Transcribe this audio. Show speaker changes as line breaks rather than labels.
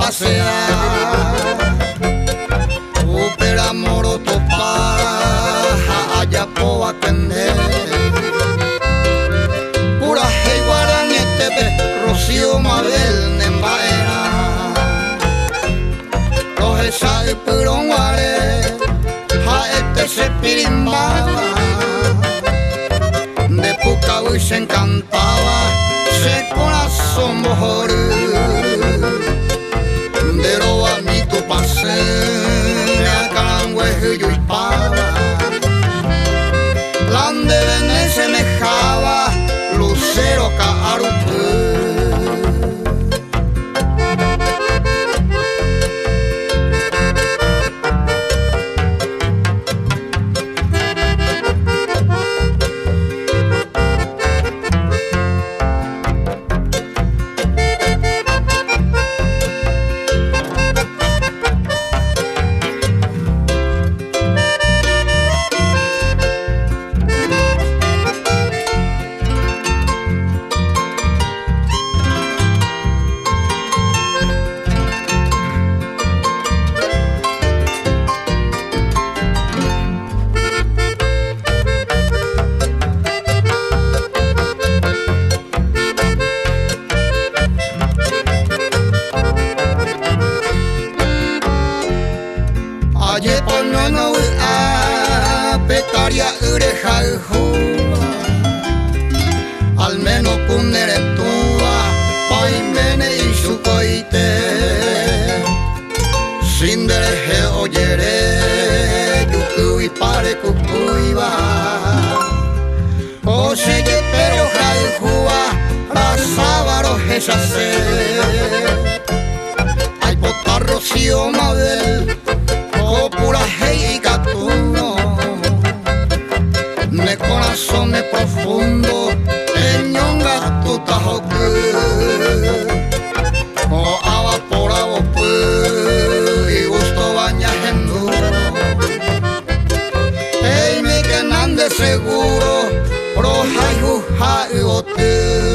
pasear. Upera moro topa haya po atender. Pura hey guaran este Rocío Mabel nembaera. Rojesa y purón guare ha este se pirimbaba. De Pucabuy se encantaba se corazón bojor. De roba mi tu pase a Carangüejo y Pava. Lande Bené semejaba lucero Caarupú. Aye pono no a petaria ureja al menos punere tua paimene y su coite sin dereje oyere yuku y pare cucuiba o sigue pero jaljua la sábaro esa se ay potar Rocío Mabel pura hey y gatuno de corazón de profundo ñonga tu tajo o avapora y gusto baña enduro hey me quedan de seguro roja y juja y bote.